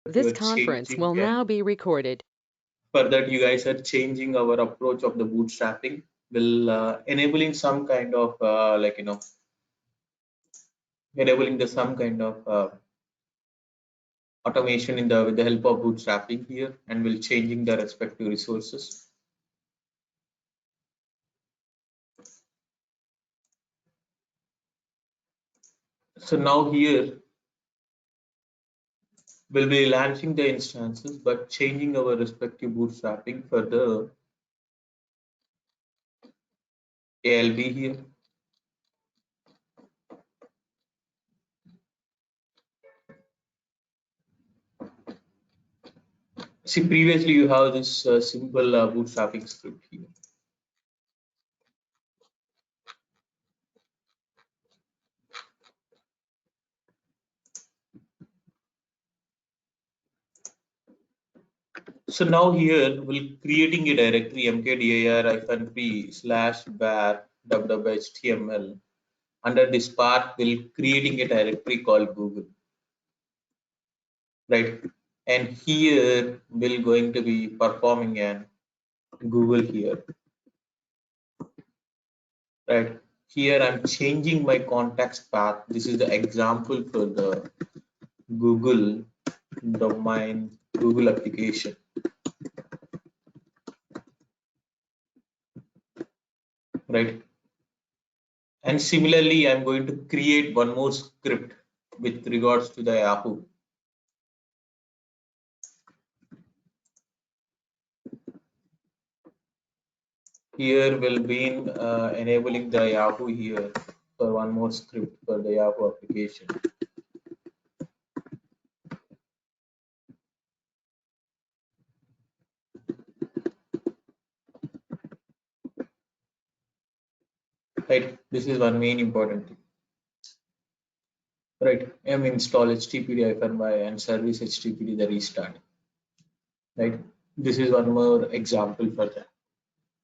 This conference will now be recorded. For that, you guys are changing our approach of the bootstrapping, will enabling some kind of enabling the some kind of automation in the with the help of bootstrapping here, and will changing the respective resources. So now here we'll be launching the instances, but changing our respective bootstrapping for the ALB here. See, previously you have this simple bootstrapping script here. So now here we're creating a directory mkdir-p/var www.html. Under this path, we're creating a directory called Google, right? And here we're going to be performing an Google here, right? Here I'm changing my context path. This is the example for the Google domain, Google application. Right, and similarly I'm going to create one more script with regards to the Yahoo. Here will be enabling the Yahoo here for one more script for the Yahoo application. Right, this is one main important thing. Right, m install httpd-y and service httpd the restart. Right, this is one more example for that.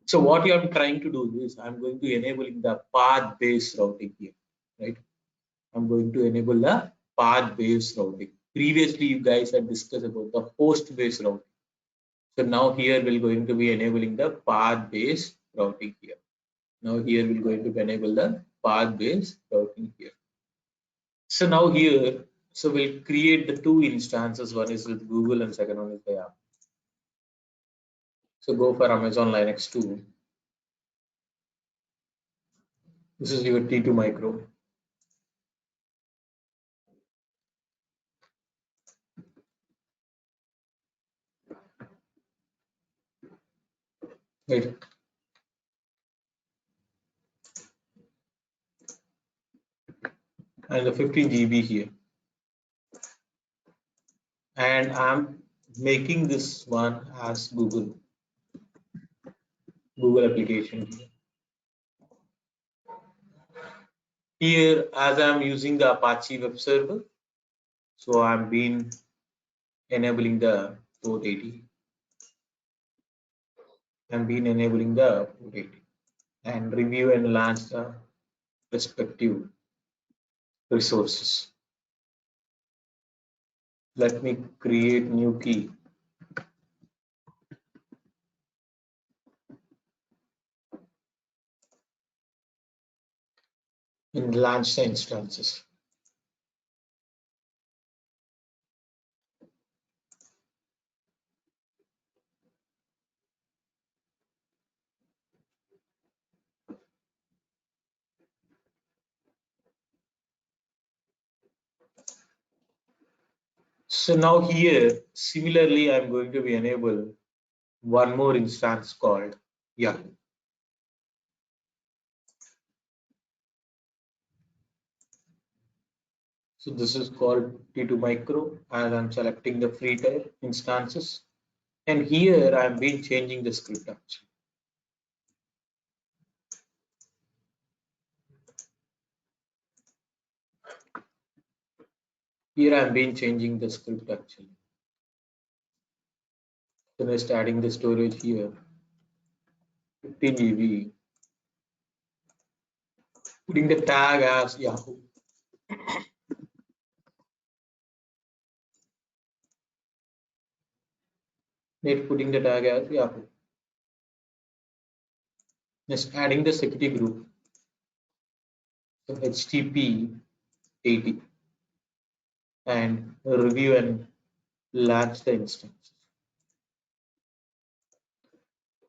So what I'm trying to do is I'm going to enabling the path-based routing here. Right, I'm going to enable the path-based routing. Previously, you guys had discussed about the host-based routing. So now here we're going to be enabling the path-based routing here. Now here we're going to enable the path-based routing here. So now here, so we'll create the two instances. One is with Google and second one is the app. So go for Amazon Linux 2. This is your T2 micro. Right. And the 15 GB here. And I'm making this one as Google application here. Here, as I'm using the Apache web server, so I've been enabling the port 80. I've been enabling the port 80 and review and launch the respective resources. Let me create new key. And launch the instances. So now here, similarly, I'm going to be enable one more instance called Yahoo. So this is called T2 micro, and I'm selecting the free tier instances. And here I've been changing the script actually. Here I've been changing the script actually. So just adding the storage here, 15 GB, putting the tag as Yahoo. Right, putting the tag as Yahoo. Just adding the security group, so HTTP 80, and review and launch the instance.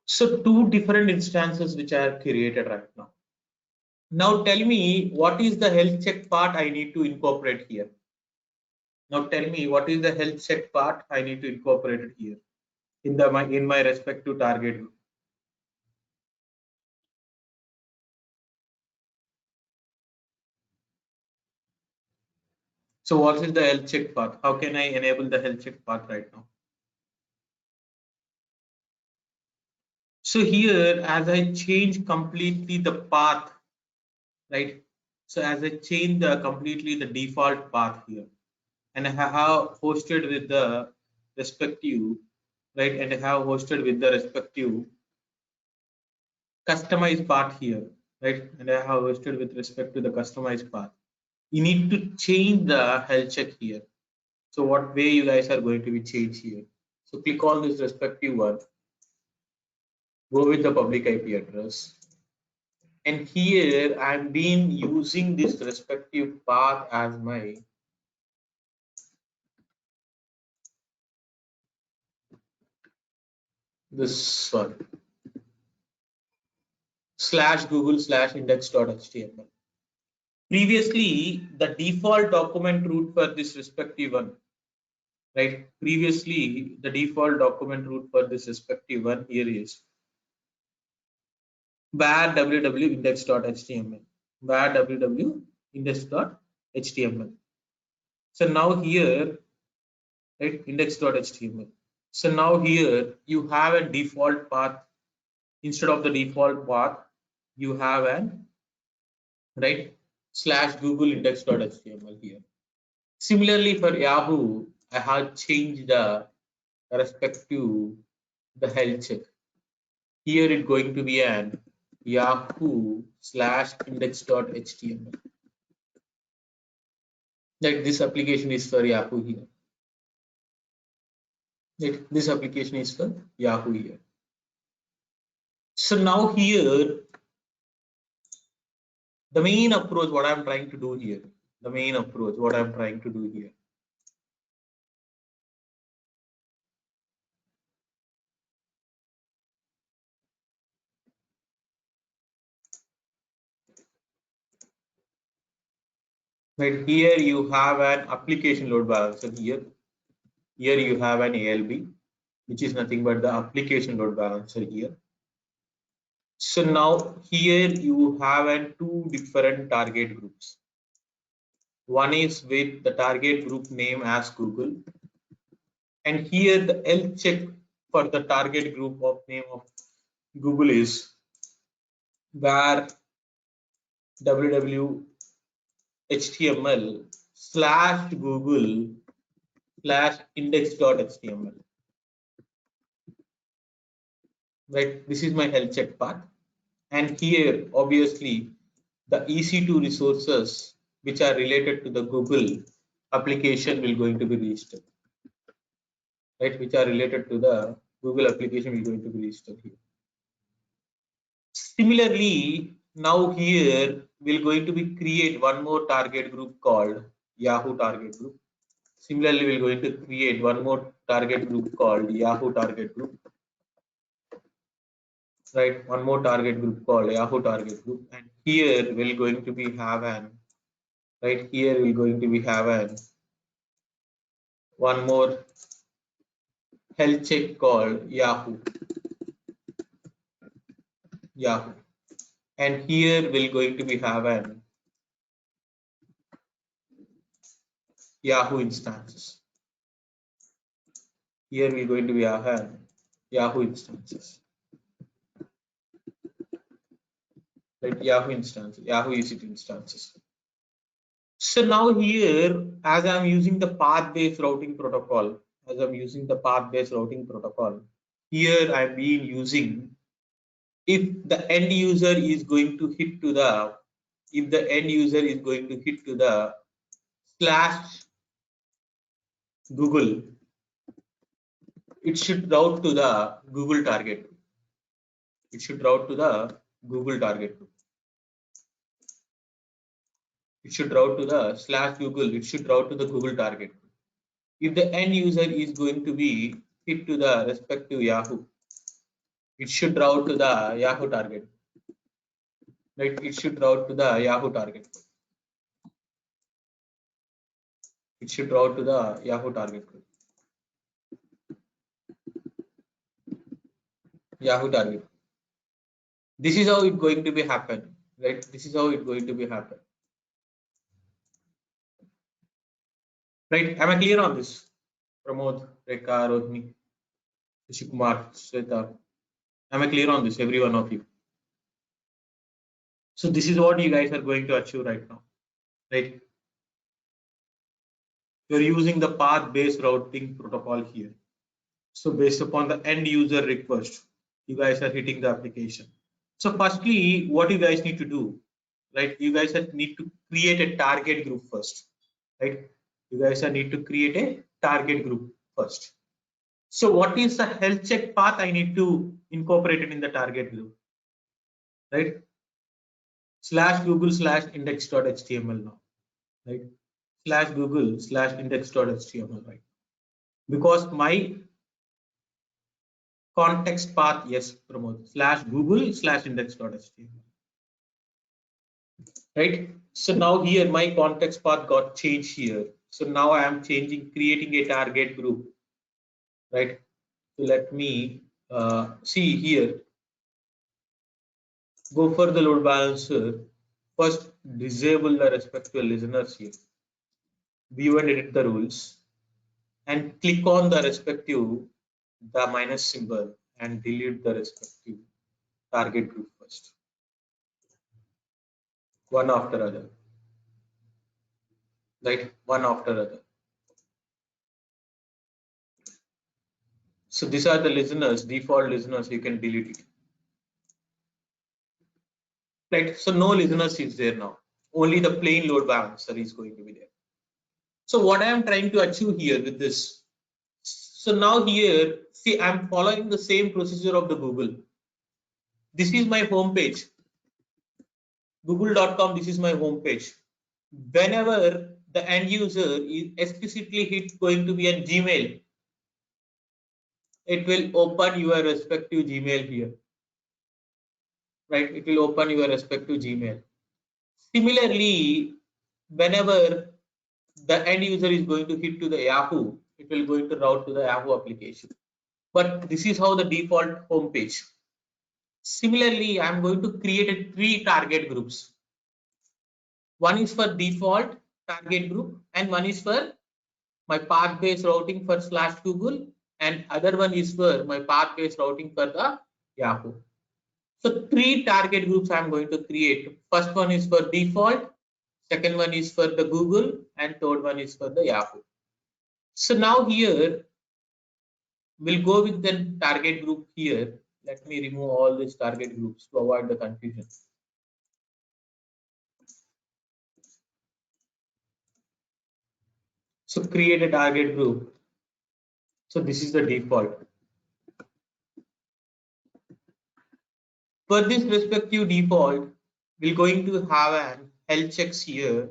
So two different instances which are created right now. Now tell me what is the health check part I need to incorporate here. Now tell me what is the health check part I need to incorporate it here in my respective target group. So what is the health check path? How can I enable the health check path right now? So here, as I change completely the path, right? So as I change the completely the default path here, and I have hosted with the respective, right? And I have hosted with the respective customized path here, right? And I have hosted with respect to the customized path. You need to change the health check here. So what way you guys are going to be changed here? So click on this respective one, go with the public IP address, and here I'm been using this respective path as my this one /google/index.html. Previously, the default document root for this respective one, right? Previously, the default document root for this respective one here is var www.index.html, var www.index.html. So now here, right, index.html. So now here you have a default path. Instead of the default path, you have an right /google index.html here. Similarly for Yahoo, I have changed the respective the health check. Here it's going to be an Yahoo/index.html. Like this application is for Yahoo here. Like this application is for Yahoo here. So now here, the main approach, what I'm trying to do here, the main approach, what I'm trying to do here. Right here you have an application load balancer here. Here you have an ALB, which is nothing but the application load balancer here. So now here you have two different target groups. One is with the target group name as Google, and here the health check for the target group of name of Google is var www.html/google/index.html. Right, this is my health check path, and here obviously the EC2 resources which are related to the Google application will going to be registered, right? Which are related to the Google application will going to be registered here. Similarly, now here we're going to be create one more target group called Yahoo target group. Similarly, we're going to create one more target group called Yahoo target group. Right, one more target group called Yahoo target group, and here we're going to be have an right here we're going to be have an one more health check called Yahoo, and here we're going to be have an Yahoo instances. Here we're going to be have an Yahoo instances, right? Yahoo instances, Yahoo EC2 instances. So now here, as I'm using the path-based routing protocol, here I'm being using if the end user is going to hit to the /Google it should route to the Google target group. It should route to the Google target group. It should route to the /Google. It should route to the Google target group. If the end user is going to be hit to the respective Yahoo, it should route to the Yahoo target. Right? It should route to the Yahoo target. It should route to the Yahoo target. Yahoo target. This is how it's going to be happen. Right? This is how it's going to be happen. Right? Am I clear on this? Pramod, Rekha, Rohini, Kumar, Sweta. Am I clear on this? Every one of you. So this is what you guys are going to achieve right now. Right? You're using the path-based routing protocol here. So based upon the end user request, you guys are hitting the application. So firstly, what you guys need to do, right? You guys need to create a target group first, right? You guys need to create a target group first. So what is the health check path I need to incorporate it in the target group, right? /Google/index.html now, right? /Google/index.html, right? Because my context path, yes, promote /Google/index.html, right? So now here my context path got changed here. So now I am creating a target group, right? So let me see here. Go for the load balancer. First, disable the respective listeners here. View and edit the rules, and click on the respective the minus symbol and delete the respective target group first, one after other, right? One after other. So these are the listeners, default listeners. You can delete it, right? So no listeners is there now. Only the plain load balancer is going to be there. So what I am trying to achieve here with this. So now here, see, I'm following the same procedure of the Google. This is my home page. Google.com. This is my home page. Whenever the end user is explicitly hit going to be a Gmail, it will open your respective Gmail here, right? It will open your respective Gmail. Similarly, whenever the end user is going to hit to the Yahoo, it will going to route to the Yahoo application. But this is how the default home page. Similarly, I'm going to create 3 target groups. One is for default target group, and one is for my path-based routing for /Google, and other one is for my path-based routing for the Yahoo. So 3 target groups I'm going to create. First one is for default, second one is for the Google, and third one is for the Yahoo. So now here we'll go with the target group here. Let me remove all these target groups to avoid the confusion. So create a target group. So this is the default. For this respective default, we're going to have an health checks here,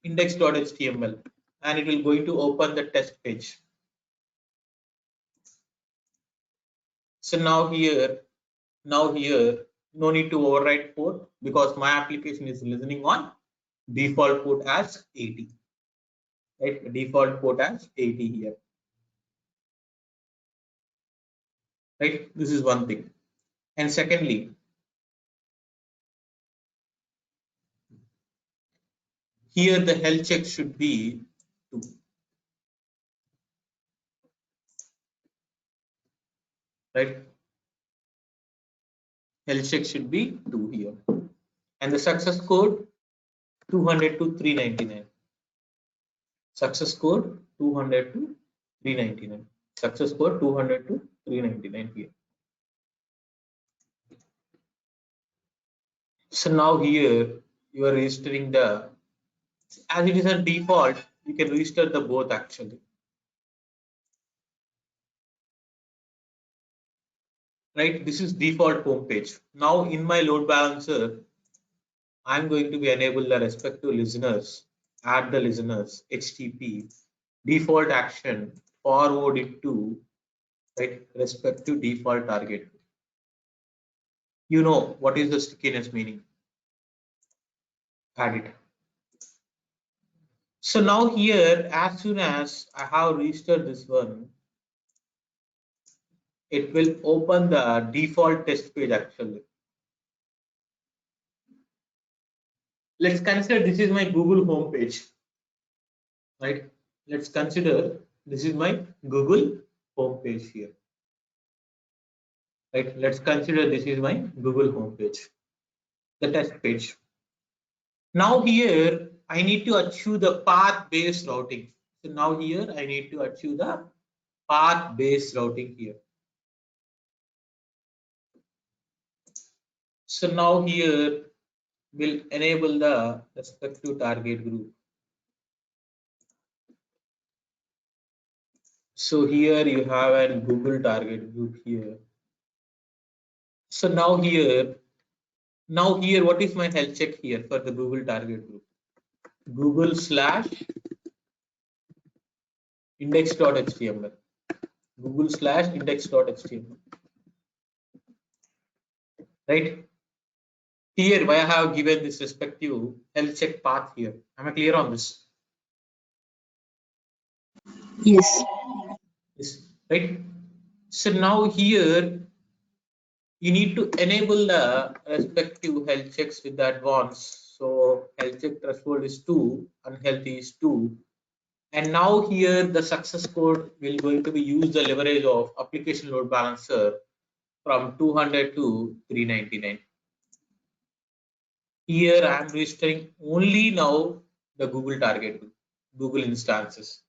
index.html, and it will going to open the test page. So now here, no need to override port because my application is listening on default port as 80. Right, default port as 80 here. Right, this is one thing. And secondly, here the health check should be 2. Right, health check should be 2 here, and the success code 200 to 399. Success code 200 to 399. Success code 200 to 399 here. So now here you are registering the, as it is a default, you can register the both actually. right? This is default home page. Now in my load balancer, I'm going to be enable the respective listeners, add the listeners, HTTP, default action, forward it to, right, respective default target. You know what is the stickiness meaning? Add it. So now here, as soon as I have registered this one, it will open the default test page actually. Let's consider this is my Google home page, right? Let's consider this is my Google home page here, right? Let's consider this is my Google home page, the test page. Now here I need to achieve the path based routing. So now here I need to achieve the path based routing here. So now here we'll enable the respective target group. So here you have a Google target group here. So now here, what is my health check here for the Google target group? Google slash index.html. Google slash index.html. Right? Here, why I have given this respective health check path here. Am I clear on this? Yes. Yes. Right? So now here you need to enable the respective health checks with the advanced. So health check threshold is 2, unhealthy is 2. And now here the success code will going to be use the leverage of application load balancer from 200 to 399. Here I am registering only now the Google target group, Google instances.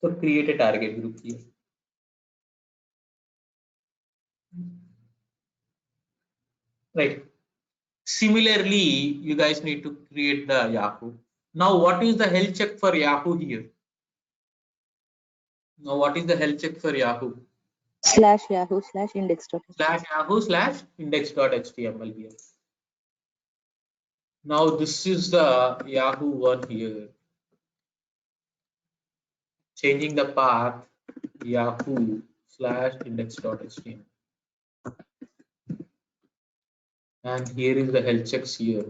So create a target group here. Right. Similarly, you guys need to create the Yahoo. Now, what is the health check for Yahoo here? Now, what is the health check for Yahoo? /Yahoo /index.html. /Yahoo /index.html here. Now, this is the Yahoo one here. Changing the path Yahoo /index.html. And here is the health checks here.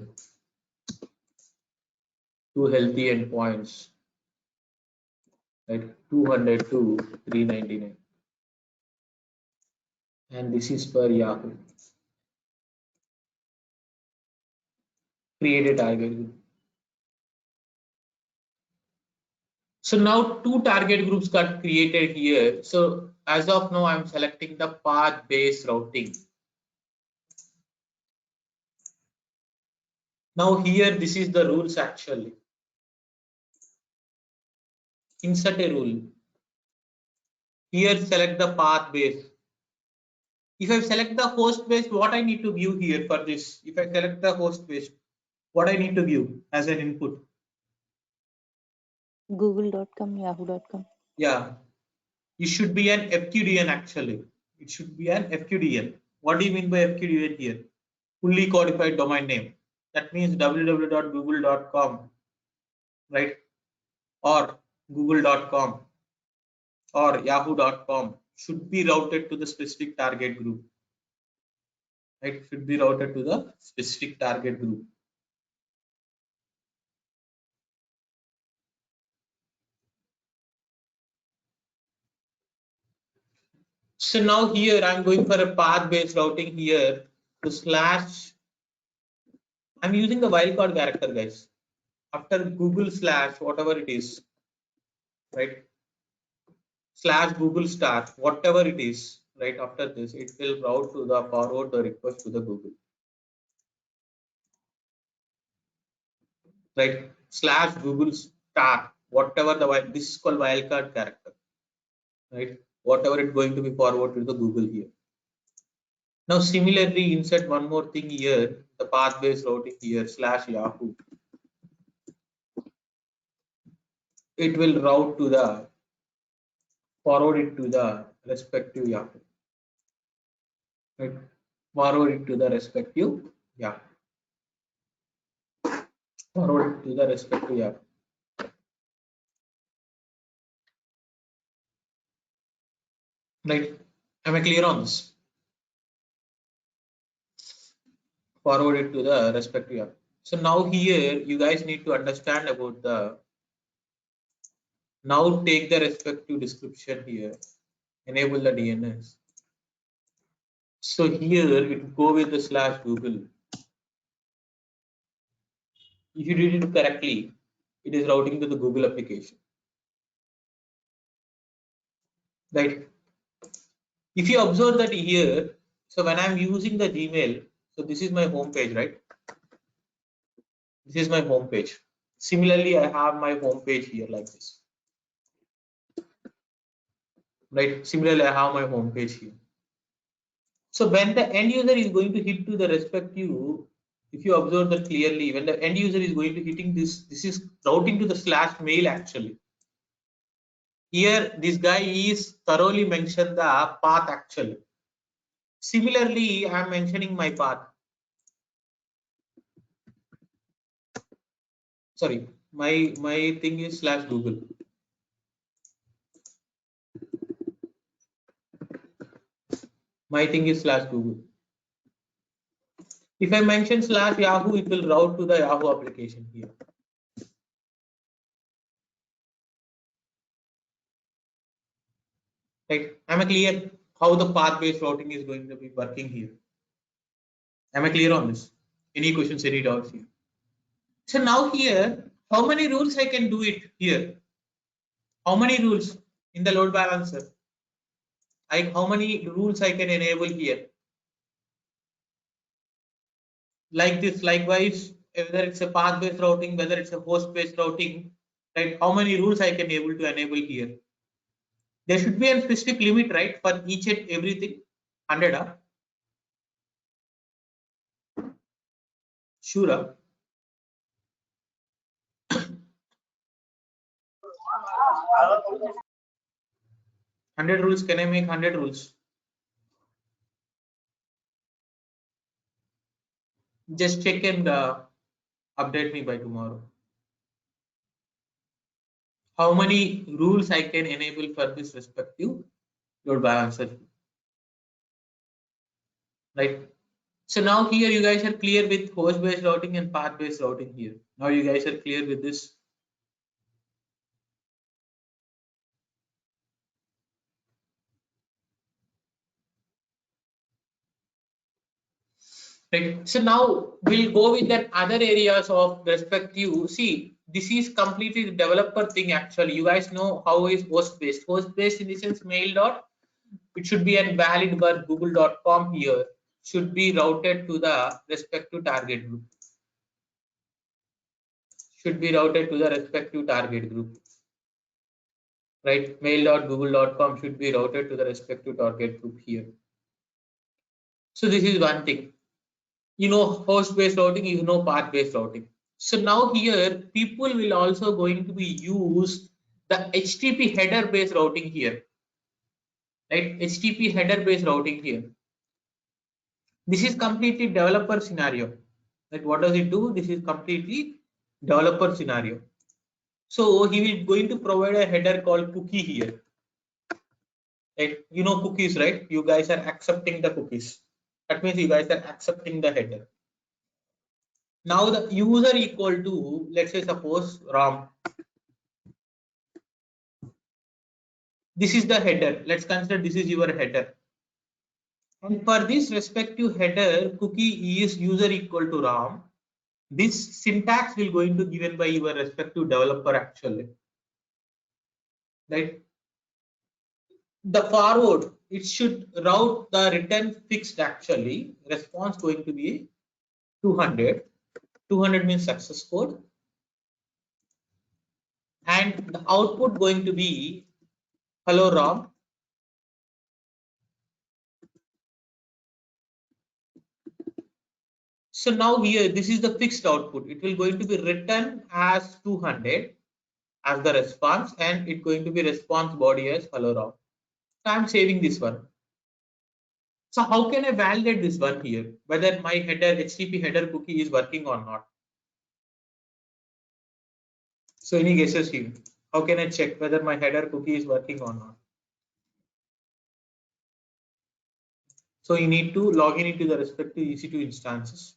2 healthy endpoints. Right, 200 to 399. And this is for Yahoo. Create a target group. So now 2 target groups got created here. So as of now, I'm selecting the path based routing. Now here, this is the rules actually. Insert a rule. Here, select the path base. If I select the host base, what I need to view here for this? If I select the host base, what I need to view as an input? Google.com, Yahoo.com. Yeah, it should be an FQDN actually. It should be an FQDN. What do you mean by FQDN here? Fully codified domain name. That means www.google.com, right? Or google.com or yahoo.com should be routed to the specific target group. Right? Should be routed to the specific target group. So now here I'm going for a path-based routing here to slash. I'm using the wildcard character, guys. After Google slash whatever it is, right? Slash Google star, whatever it is, right? After this, it will route to the forward the request to the Google, right? Slash Google star, whatever this is called wildcard character, right? Whatever it's going to be forward to the Google here. Now, similarly, insert one more thing here, the path-based routing here slash Yahoo. It will route to the forward it to the respective Yahoo. right? Forward it to the respective, yeah. Forward it to the respective, yeah. Right? Am I clear on this? Forward it to the respective, yeah. So now here you guys need to understand about the, now take the respective description here, enable the DNS. So here it go with the slash Google. If you did it correctly, it is routing to the Google application, right? If you observe that here, so when I'm using the Gmail, so this is my home page, right? This is my home page. Similarly, I have my home page here like this, right? Similarly, I have my home page here. So when the end user is going to hit to the respective, if you observe that clearly, when the end user is going to hitting this, this is routing to the slash mail actually. Here, this guy is thoroughly mentioned the path actually. Similarly, I am mentioning my path. Sorry, my thing is slash Google. My thing is slash Google. If I mention slash Yahoo, it will route to the Yahoo application here. Right? Am I clear how the path-based routing is going to be working here? Am I clear on this? Any questions, any doubts here? So now here, how many rules I can do it here? How many rules in the load balancer? How many rules I can enable here? Like this, likewise, whether it's a path-based routing, whether it's a host-based routing, right? How many rules I can able to enable here? There should be a specific limit, right, for each and everything. 100, huh? Sure. 100 rules. Can I make 100 rules? Just check and update me by tomorrow. How many rules I can enable for this respective load balancer, right? So now here you guys are clear with host-based routing and path-based routing here. Now you guys are clear with this. Right. So now we'll go with that other areas of respective. See, this is completely the developer thing actually. You guys know how is host-based. Host-based in the sense mail dot. It should be a valid for google.com here. Should be routed to the respective target group. Should be routed to the respective target group. Right. Mail.google.com should be routed to the respective target group here. So this is one thing. You know host-based routing, you know path-based routing. So now here people will also going to be use the HTTP header-based routing here, right? HTTP header-based routing here. This is completely developer scenario. Like what does it do? This is completely developer scenario. So he will going to provide a header called cookie here. Right? You know cookies, right? You guys are accepting the cookies. That means you guys are accepting the header. Now the user equal to, let's say suppose Ram. This is the header. Let's consider this is your header. And for this respective header, cookie is user equal to Ram. This syntax will going to given by your respective developer actually. Right? The forward, it should route the return fixed actually. Response going to be 200. 200 means success code. And the output going to be hello Ram. So now here, this is the fixed output. It will going to be written as 200 as the response, and it going to be response body as hello Ram. So I'm saving this one. So how can I validate this one here, whether my header HTTP header cookie is working or not? So any guesses here? How can I check whether my header cookie is working or not? So you need to log in into the respective EC2 instances.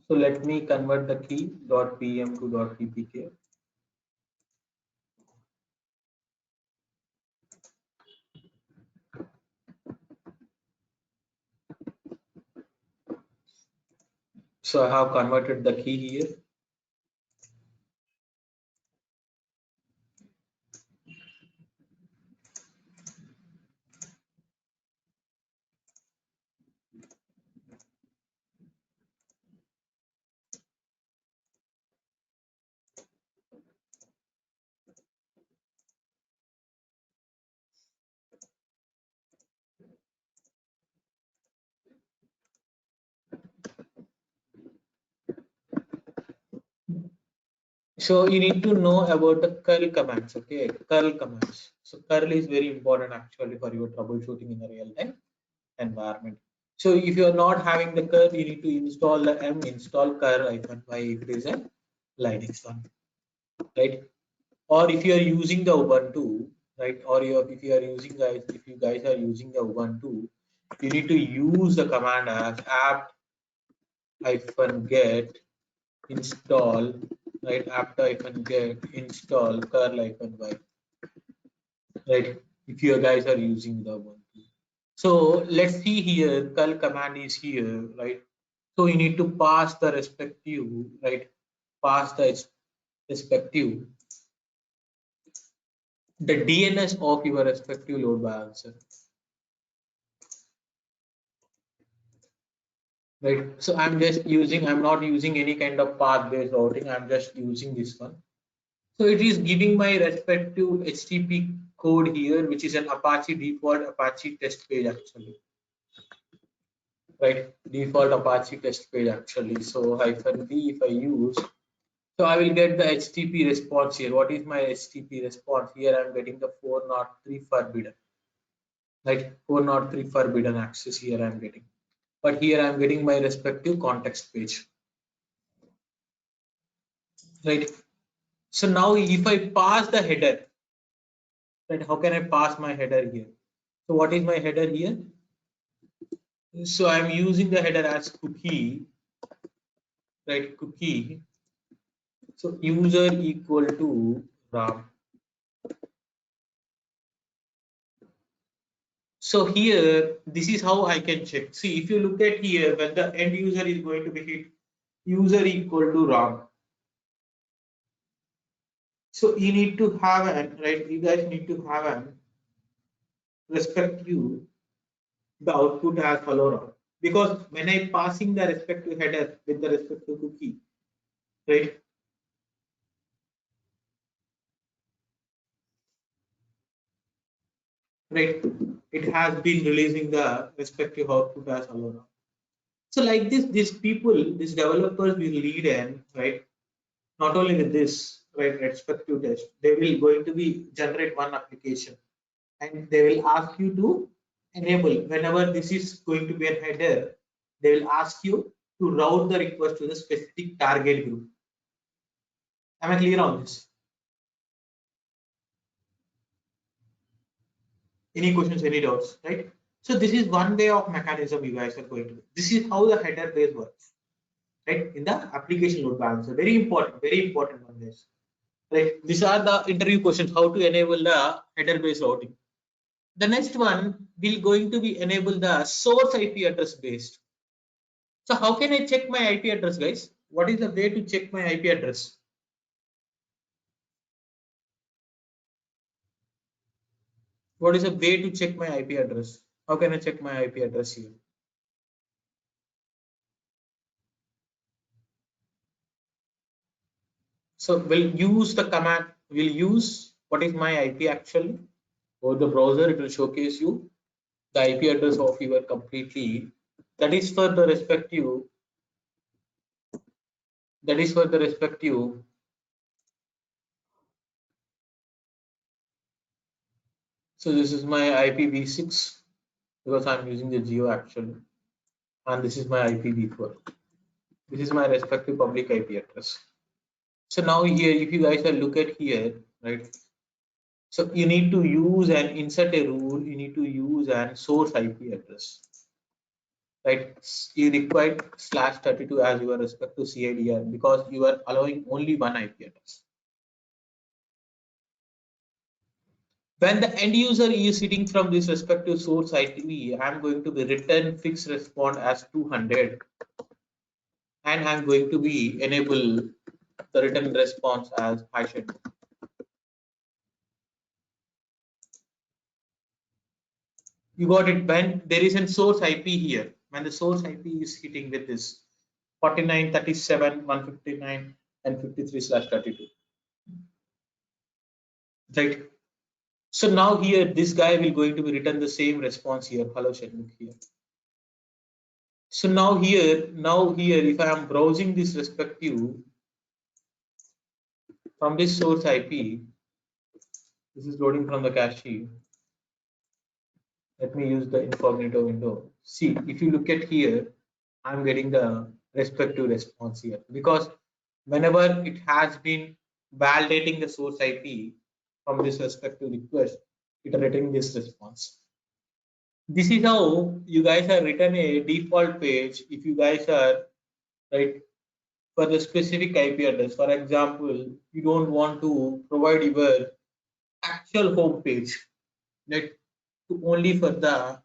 So let me convert the key .pm to .ppk. So I have converted the key here. So you need to know about the curl commands, okay? Curl commands. So curl is very important actually for your troubleshooting in a real-time environment. So if you are not having the curl, you need to install the install curl-y if it is a Linux one, right? Or if you are using the Ubuntu, right? Or if you are using guys, if you guys are using the Ubuntu, you need to use the command as apt-get install, right? apt-get install curl-y, right? If you guys are using the Ubuntu. So let's see here, curl command is here, right? So you need to pass the respective, right? Pass the respective, the DNS of your respective load balancer, right? So I'm just using, I'm not using any kind of path based routing. I'm just using this one. So it is giving my respective HTTP code here, which is an Apache default Apache test page actually, right? Default Apache test page actually. So -d if I use, so I will get the HTTP response here. What is my HTTP response? Here I'm getting the 403 forbidden, right? 403 forbidden access here I'm getting. But here I'm getting my respective context page, right? So now if I pass the header, right? How can I pass my header here? So what is my header here? So I'm using the header as cookie, right? Cookie. So user equal to RAM. So here, this is how I can check. See, if you look at here, when the end user is going to be hit, user equal to RAM. So you need to have an, right? You guys need to have an respective the output as hello RAM. Because when I passing the respective header with the respective cookie, right? Right, it has been releasing the respective output as hello RAM. So like this, these people, these developers will lead in, right? Not only with this, right, respective test, they will going to be generate one application and they will ask you to enable whenever this is going to be a header, they will ask you to route the request to the specific target group. Am I clear on this? Any questions, any doubts, right? So this is one way of mechanism you guys are going to do. This is how the header base works, right? In the application load balancer, very important one, guys. Right, these are the interview questions, how to enable the header based routing. The next one will going to be enable the source IP address based. So how can I check my IP address, guys? What is the way to check my IP address? What is the way to check my IP address? How can I check my IP address here? So we'll use the command, we'll use what is my IP actually. Or the browser, it will showcase you the IP address of your completely, that is for the respective, so this is my IPv6 because I'm using the geo actually, and this is my IPv4. This is my respective public IP address. So now here, if you guys look at here, right? So you need to use and insert a rule. You need to use an source IP address, right? You require /32 as your respective CIDR because you are allowing only one IP address. When the end user is sitting from this respective source IP, I'm going to be return fixed response as 200, and I'm going to be enable the return response as high schedule. You got it. When there is a source IP here, when the source IP is hitting with this 49, 37, 159, and 53/32, right? So now here, this guy will going to be return the same response here. Hello, Shenmukh here. So now here, if I am browsing this respective from this source IP, this is loading from the cache. Let me use the incognito window. See, if you look at here, I'm getting the respective response here because whenever it has been validating the source IP from this respective request, it returning this response. This is how you guys are written a default page if you guys are right for the specific IP address. For example, you don't want to provide your actual home page, right, to only for the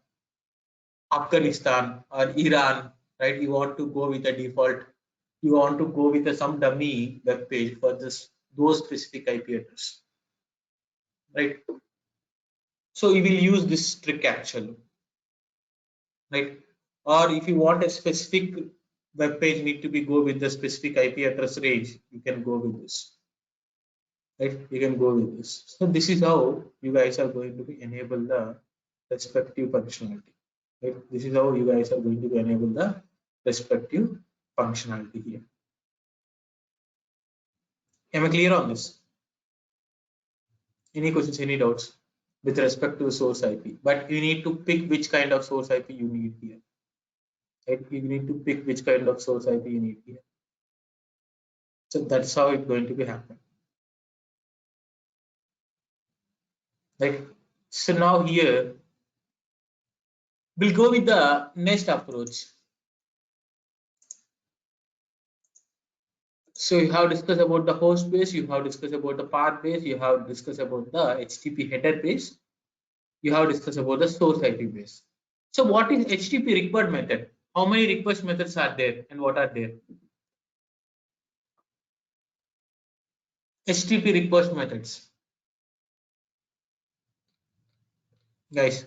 Afghanistan or Iran, right? You want to go with a default, you want to go with some dummy web page for this those specific IP address, right? So you will use this trick actually, right? Or if you want a specific web page need to be go with the specific IP address range, you can go with this, right? You can go with this. So this is how you guys are going to be enable the respective functionality, right? This is how you guys are going to be enable the respective functionality here. Am I clear on this? Any questions, any doubts with respect to the source IP? But you need to pick which kind of source IP you need here. Right? You need to pick which kind of source IP you need here. So that's how it's going to be happen. Right? So now here we'll go with the next approach. So you have discussed about the host base, you have discussed about the path base, you have discussed about the HTTP header base, you have discussed about the source IP base. So what is HTTP required method? How many request methods are there and what are there? HTTP request methods. Guys,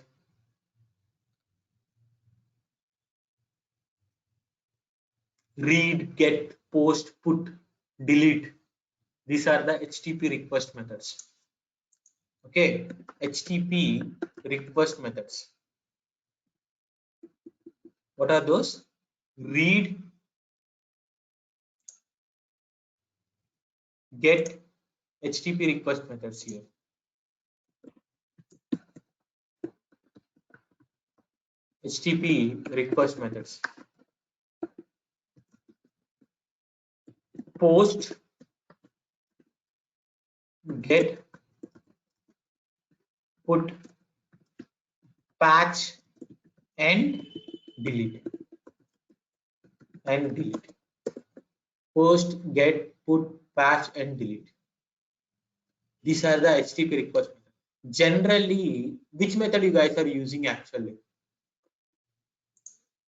read, get, post, put, delete. These are the HTTP request methods. Okay, HTTP request methods. What are those? Read, get, HTTP request methods here. HTTP request methods. Post, get, put, patch, and delete. Post, get, put, patch, and delete. These are the HTTP request methods. Generally, which method you guys are using actually?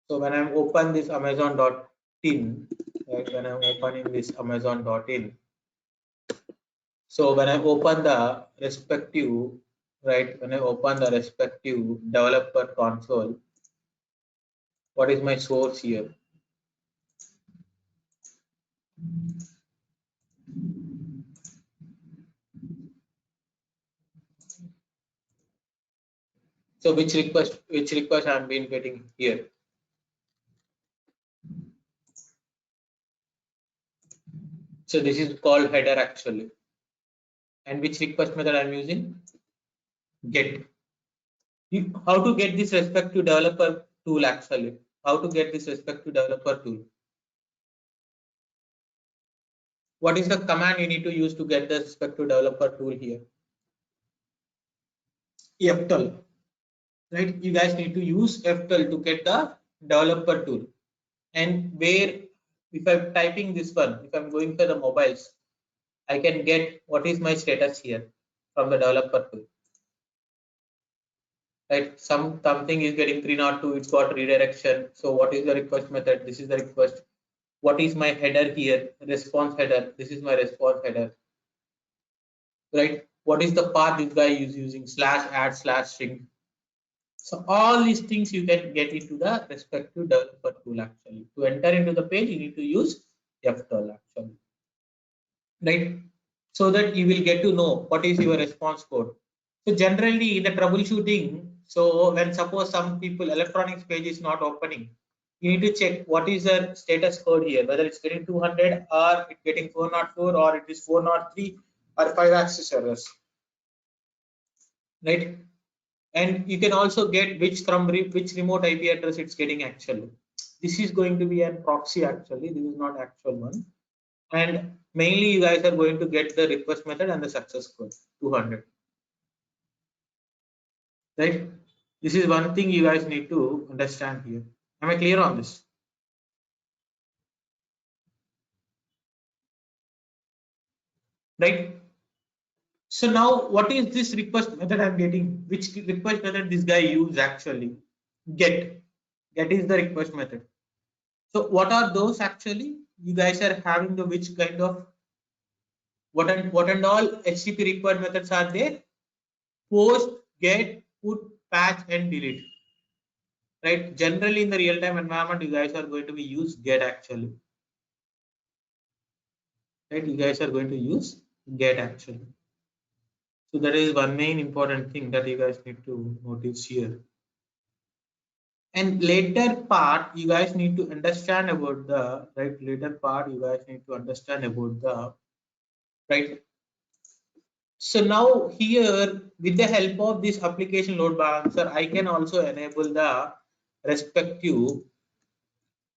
So when I'm open this Amazon.in, right, when I'm opening this Amazon.in, so when I open the respective, right, when I open the respective developer console, what is my source here? So which request I'm been getting here? So this is called header actually. And which request method I'm using? Get. How to get this respect to developer tool actually? How to get this respect to developer tool? What is the command you need to use to get the respect to developer tool here? ftool, right? You guys need to use ftool to get the developer tool. And where, if I'm typing this one, if I'm going for the mobiles, I can get what is my status here from the developer tool. Right, something is getting 302, it's got redirection. So what is the request method? This is the request. What is my header here? Response header. This is my response header. Right, what is the path this guy is using? /add/string. So all these things you can get into the respective developer tool actually. To enter into the page, you need to use ftool actually. Right, so that you will get to know what is your response code. So generally in the troubleshooting, so when suppose some people electronics page is not opening, you need to check what is the status code here, whether it's getting 200 or it's getting 404 or it is 403 or 5-axis errors, right? And you can also get which remote IP address it's getting actually. This is going to be a proxy actually. This is not actual one. And mainly you guys are going to get the request method and the success code 200. Right, this is one thing you guys need to understand here. Am I clear on this? Right, so now what is this request method I'm getting? Which request method this guy use actually? Get is the request method. So what are those actually? You guys are having the which kind of what and all HTTP required methods are there? Post, get, put, patch and delete. Right, generally in the real-time environment you guys are going to be use get actually. Right, you guys are going to use get actually. So that is one main important thing that you guys need to notice here. And later part you guys need to understand about the right. So now here with the help of this application load balancer, I can also enable the respective,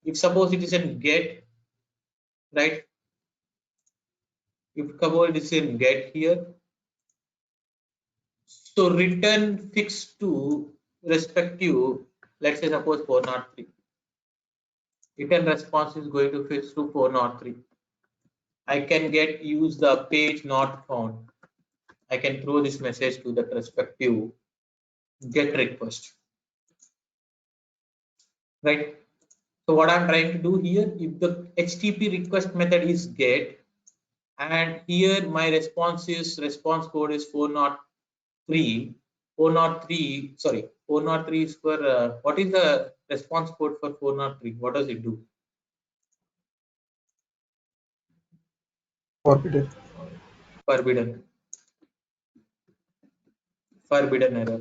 if suppose it is in get, right? If suppose it is in get here, so return fixed to respective, let's say suppose 403. Return response is going to fix to 403. I can use the page not found. I can throw this message to that respective get request. Right. So what I'm trying to do here, if the HTTP request method is get, and here my response code is 403. 403, sorry, 403 is for what is the response code for 403? What does it do? Forbidden. Forbidden error.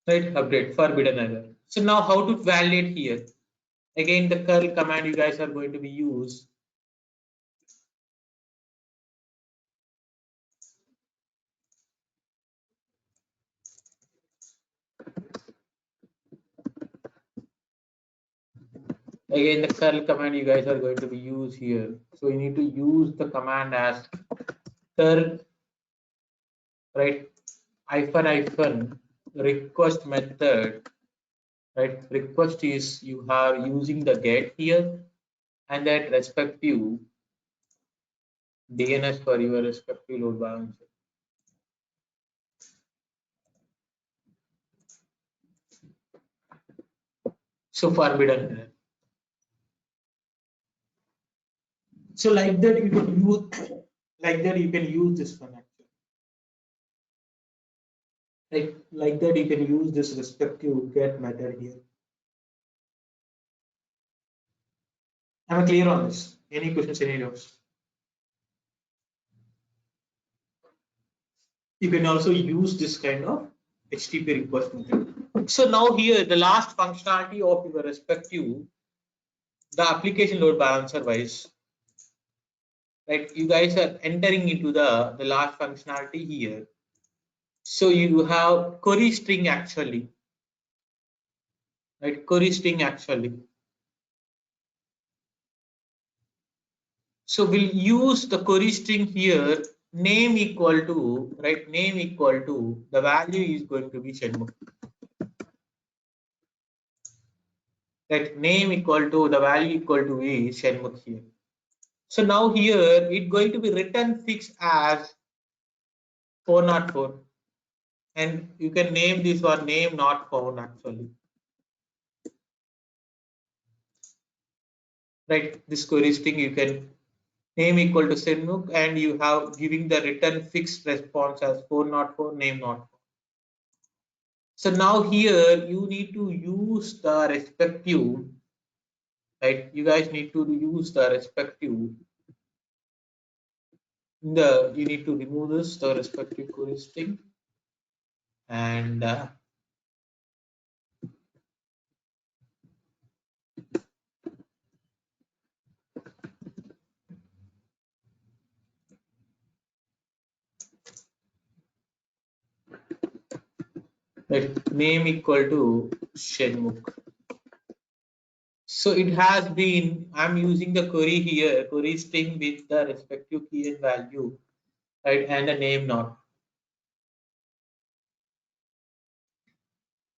Right, update forbidden error. So now how to validate here? Again, the curl command you guys are going to be used. Again, the curl command you guys are going to be used here. So you need to use the command as curl, right, hyphen request method, right? Request is you have using the get here and that respective DNS for your respective load balancer. So forbidden error. So like that you can use this one actually. Like that you can use this respective get method here. Am I clear on this? Any questions, any doubts? You can also use this kind of HTTP request method. So now here, the last functionality of your respective, the application load balancer wise, right? You guys are entering into the last functionality here. So you have query string actually, right? Query string actually. So we'll use the query string here, name equal to, right? Name equal to, the value is going to be Shenmukh. Right? Name equal to, the value equal to is Shenmukh here. So now here, it's going to be written fixed as 404. And you can name this one name not found actually. Right? This query string you can name equal to Shenmukh and you have giving the return fixed response as 404 name not found. So now here you need to use the respective, right? You guys need to use the respective. You need to remove this the respective query string and right, name equal to Shenmukh. So it has been, I'm using the query here, query string with the respective key and value, right, and a name not.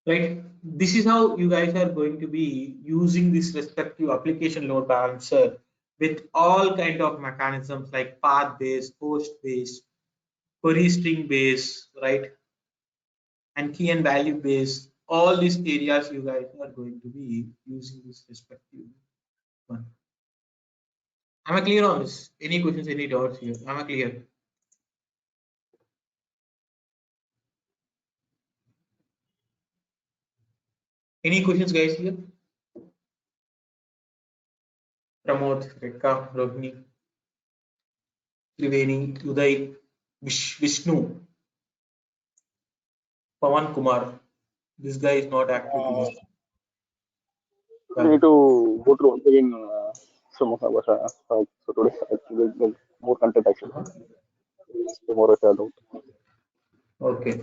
Right, this is how you guys are going to be using this respective application load balancer with all kind of mechanisms like path based, host based, query string based, right, and key and value based. All these areas you guys are going to be using this respective one. Am I clear on this? Any questions, any doubts here? Am I clear? Any questions, guys, here? Pramod, Rekha, Rohini, Triveni, Uday, Vishnu, Pawan Kumar. This guy is not active today. We need to go through once again some of our so today actually there's more content actually. Tomorrow I don't. Okay.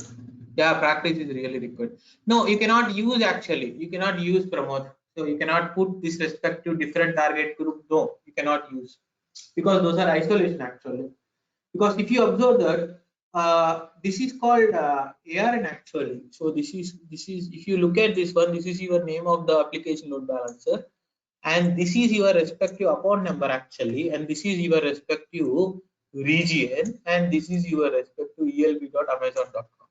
Yeah, practice is really required. No, you cannot use actually. You cannot use Pramod. So you cannot put this respective different target group. No, you cannot use because those are isolation actually. Because if you observe that this is called ARN actually. So this is if you look at this one, this is your name of the application load balancer, and this is your respective account number actually, and this is your respective region, and this is your respective elb.amazon.com.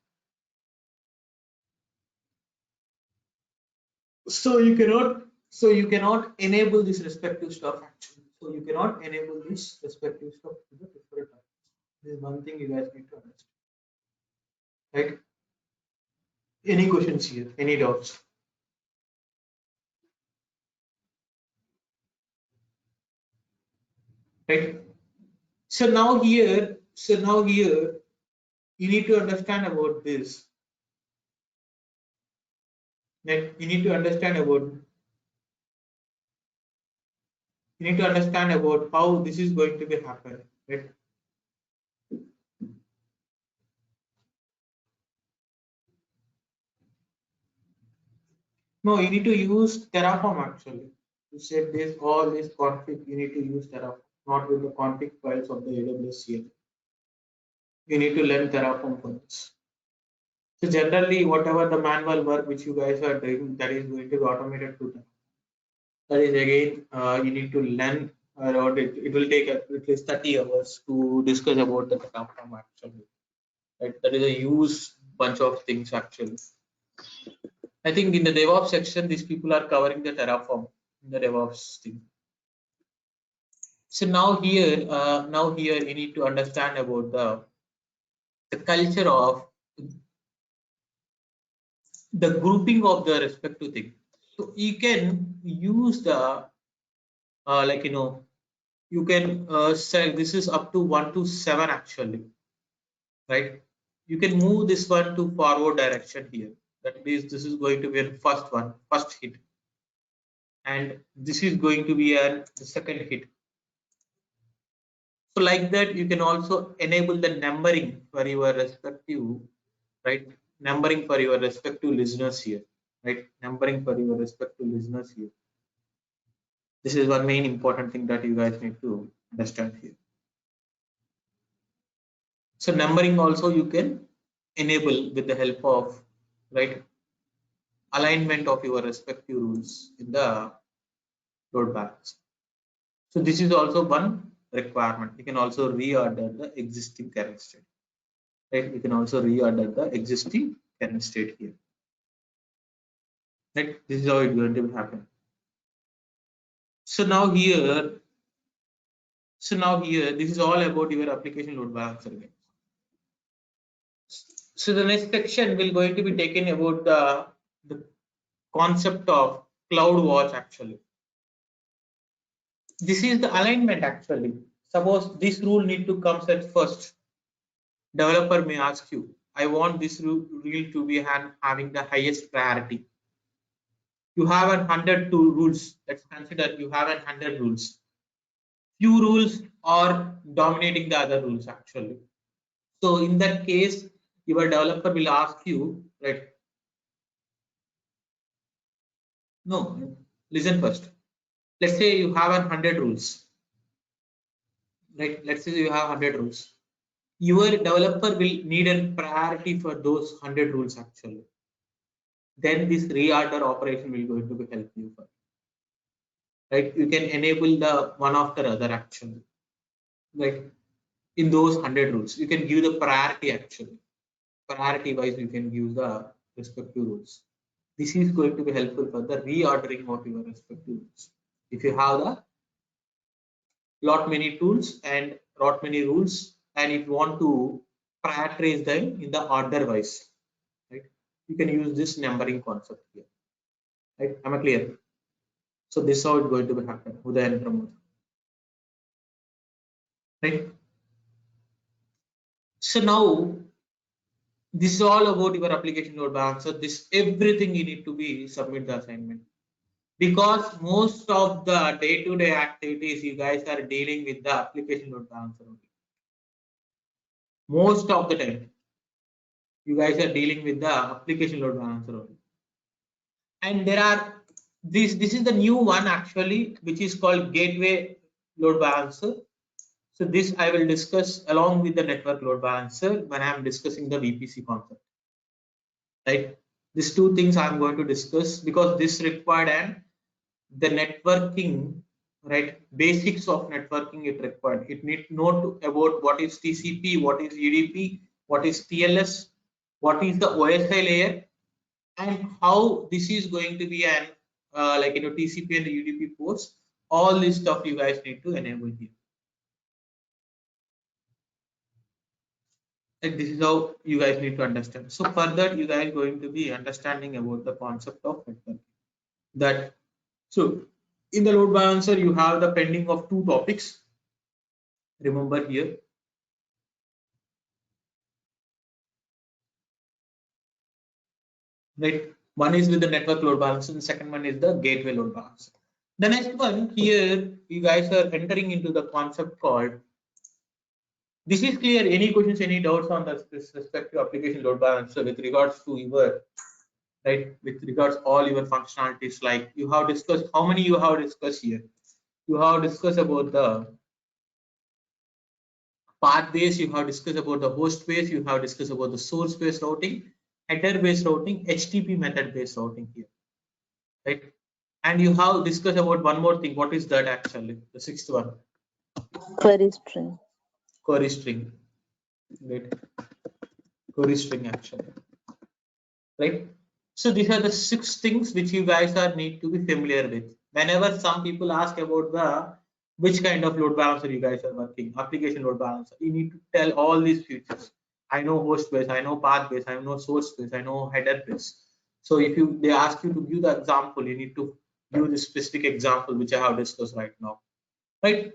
So you cannot enable this respective stuff actually. So you cannot enable this respective stuff to the different types. This is one thing you guys need to understand. Right? Any questions here? Any doubts? Right? So now here, you need to understand about this. Right? You need to understand about how this is going to be happen. Right? No, you need to use Terraform actually. To set this all this config, you need to use Terraform, not with the config files of the AWS here. You need to learn Terraform for this. So generally, whatever the manual work which you guys are doing, that is going to be automated to them. That is again, you need to learn around it. It will take at least 30 hours to discuss about the Terraform actually. Right? That is a huge bunch of things actually. I think in the DevOps section, these people are covering the Terraform in the DevOps thing. So now here you need to understand about the culture of the grouping of the respective thing. So you can use the you can say this is up to 1 to 7 actually, right? you can move this one to forward direction here. That means this is going to be a first hit, and this is going to be the second hit. So like that, you can also enable the numbering for your respective, right? Numbering for your respective listeners here, right? Numbering for your respective listeners here. This is one main important thing that you guys need to understand here. So numbering also you can enable with the help of, right, alignment of your respective rules in the load balance. So this is also one requirement. You can also reorder the existing current state, right? You can also reorder the existing current state here, right? This is how it's going to happen. So now here, this is all about your application load balancer again. So the next section will going to be taken about the concept of cloud watch actually. This is the alignment actually. Suppose this rule need to come at first. Developer may ask you, I want this rule to be having the highest priority. You have 102 rules. Let's consider you have 100 rules. Few rules are dominating the other rules actually. So in that case, your developer will ask you, right? No, listen first. Let's say you have 100 rules, right? Let's say you have 100 rules. Your developer will need a priority for those 100 rules actually. Then this reorder operation will going to be help you for, right? You can enable the one after other actually, like in those 100 rules. You can give the priority actually. Priority wise, you can give the respective rules. This is going to be helpful for the reordering of your respective rules. If you have the lot many tools and lot many rules, and if you want to prioritize them in the order wise, right? You can use this numbering concept here, right? Am I clear? So this is how it's going to be happen. Uday and Pramod, right? So now this is all about your application load balancer. This everything you need to be submit the assignment, because most of the day-to-day activities you guys are dealing with the application load balancer only. Most of the time you guys are dealing with the application load balancer only. And there are this is the new one actually, which is called gateway load balancer. So this I will discuss along with the network load balancer when I am discussing the VPC concept, right? These two things I'm going to discuss because this required and the networking, right? Basics of networking it required. It need to know about what is TCP, what is UDP, what is TLS, what is the OSI layer, and how this is going to be an like TCP and the UDP ports. All this stuff you guys need to enable here. And this is how you guys need to understand. So further, you guys going to be understanding about the concept of networking. That so in the load balancer, you have the pending of two topics. Remember here. Right. One is with the network load balancer, and the second one is the gateway load balancer. The next one here, you guys are entering into the concept called. This is clear. Any questions, any doubts on this respective application load balancer with regards to your, right? With regards all your functionalities, like you have discussed, how many you have discussed here? You have discussed about the path base, you have discussed about the host base, you have discussed about the source based routing, header based routing, HTTP method based routing here, right? And you have discussed about one more thing. What is that actually? The sixth one. Query string. Query string. Right. Query string actually. Right. So these are the 6 things which you guys are need to be familiar with. Whenever some people ask about the which kind of load balancer you guys are working, application load balancer, you need to tell all these features. I know host base, I know path base, I know source base, I know header base. So if they ask you to give the example, you need to give the specific example which I have discussed right now, right?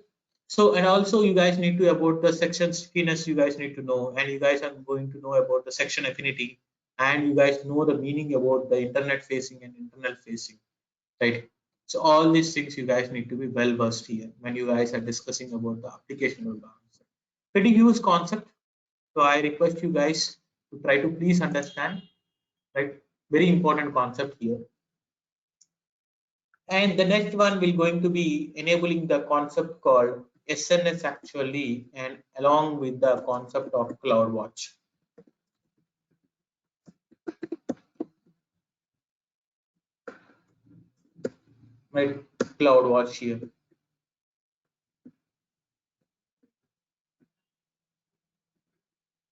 So, and also you guys need to about the section stickiness, you guys need to know, and you guys are going to know about the section affinity, and you guys know the meaning about the internet facing and internal facing, right? So all these things you guys need to be well versed here when you guys are discussing about the application load balancer. Pretty huge concept. So I request you guys to try to please understand, right? Very important concept here. And the next one will going to be enabling the concept called SNS actually, and along with the concept of CloudWatch. Right, CloudWatch here.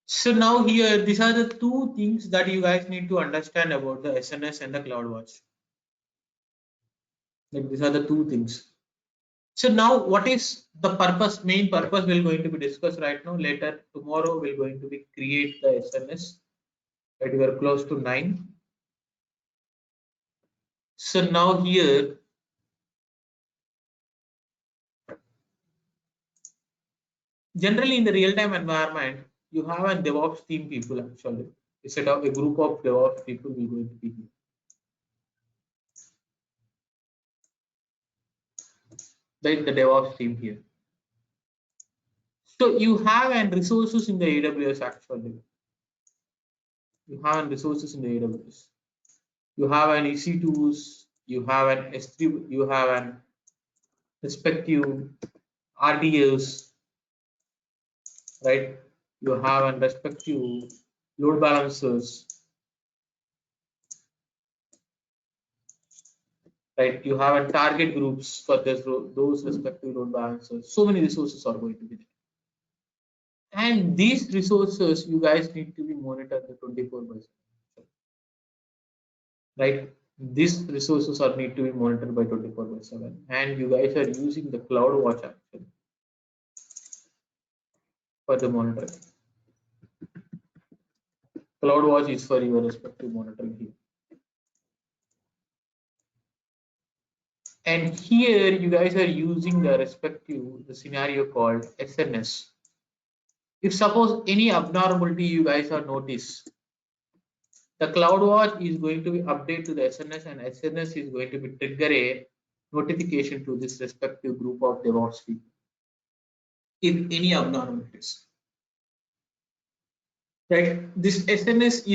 So now here, these are the two things that you guys need to understand about the SNS and the CloudWatch. Like these are the two things. So now what is the purpose, main purpose we're going to be discussed right now. Later tomorrow we're going to be create the SNS, right? We are close to 9. So now here, generally in the real-time environment, you have a DevOps team people actually. A set of a group of DevOps people will going to be here. Like the DevOps team here. So you have and resources in the AWS actually. You have resources in the AWS. You have an EC2s, you have an S3, you have an respective RDS, right? You have an respective load balancers, right? You have a target groups for this, those respective load balancers. So many resources are going to be there. And these resources, you guys need to be monitored 24/7, right? These resources are need to be monitored by 24/7, and you guys are using the CloudWatch actually for the monitoring. CloudWatch is for your respective monitoring here. And here you guys are using the respective the scenario called SNS. If suppose any abnormality you guys are notice, the CloudWatch is going to be update to the SNS, and SNS is going to be trigger a notification to this respective group of DevOps people if any abnormalities. Right, this SNS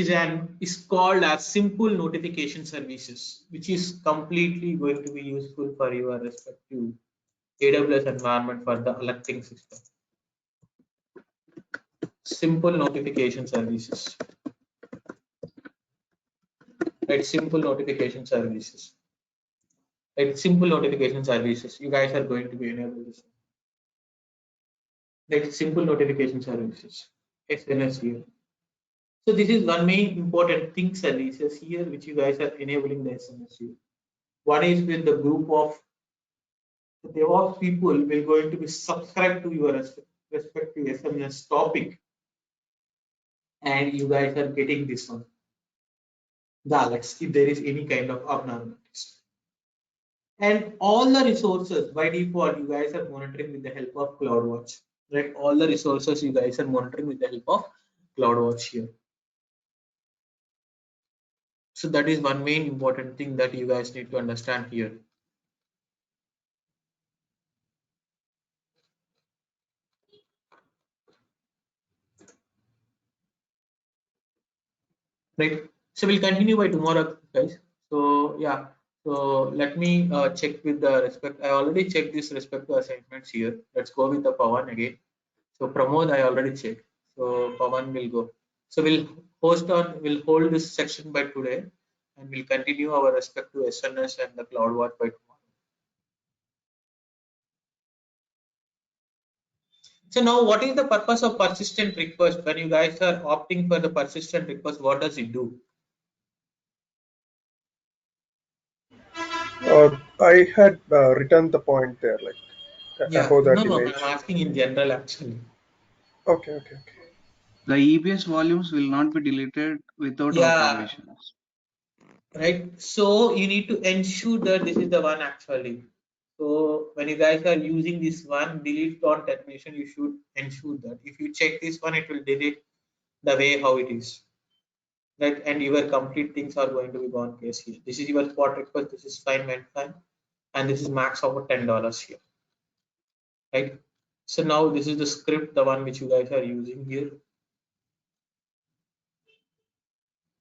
is called as simple notification services, which is completely going to be useful for your respective AWS environment for the alerting system. Simple notification services, right? Simple notification services, right? Simple notification services. You guys are going to be enabled this. Right? Simple notification services, SNS here. So this is one main important thing services here, which you guys are enabling the SNS here. One is with the group of the DevOps people will going to be subscribed to your respective SMS topic, and you guys are getting this one, the alerts if there is any kind of abnormalities. And all the resources by default you guys are monitoring with the help of CloudWatch, right? All the resources you guys are monitoring with the help of CloudWatch here. So that is one main important thing that you guys need to understand here. Right, so we'll continue by tomorrow guys. So yeah, so let me check with the respect. I already checked this respect to assignments here. Let's go with the Pawan again. So Pramod I already checked, so Pawan will go. So we'll hold this section by today, and we'll continue our respect to SNS and the CloudWatch by tomorrow. So now what is the purpose of persistent request? When you guys are opting for the persistent request, what does it do? I had written the point there, like Yeah, above that no, image. I'm asking in general actually. Okay. The EBS volumes will not be deleted without our Yeah, permissions. right. So you need to ensure that this is the one actually. So when you guys are using this one delete on termination, you should ensure that if you check this one, it will delete the way how it is. Right, and your complete things are going to be gone case here. This is your spot request, this is fine, went fine, and this is max over $10 here, right? So now this is the script, the one which you guys are using here.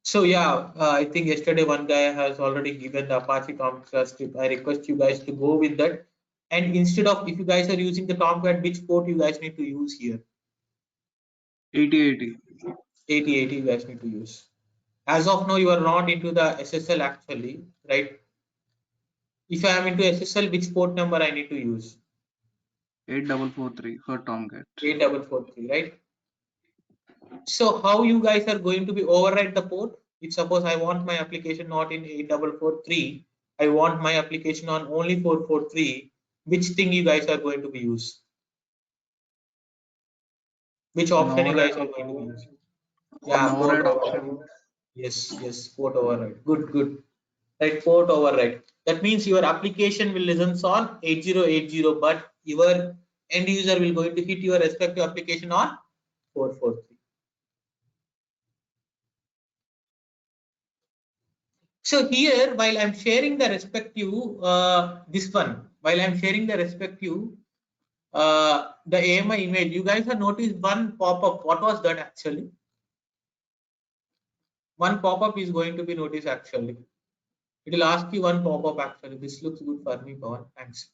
So yeah, I think yesterday one guy has already given the Apache Tomcat script. I request you guys to go with that. And instead of, if you guys are using the Tomcat, which port you guys need to use here? 8080. 8080 you guys need to use. As of now, you are not into the SSL actually, right? If I am into SSL, which port number I need to use? 8443 for Tomcat. 8443, right? So how you guys are going to be override the port? If suppose I want my application not in 8443, I want my application on only 443, which thing you guys are going to be use? Which option you guys are going to be use? An Yeah, port override override. option. Yes, port override. Good. Right, port override. That means your application will listen on 8080, but your end user will going to hit your respective application on 443. So here, while I'm sharing the respective, while I'm sharing the respective, the AMI image, you guys have noticed one pop-up. What was that actually? One pop-up is going to be noticed actually. It will ask you one pop-up actually. This looks good for me, Pawan. Thanks.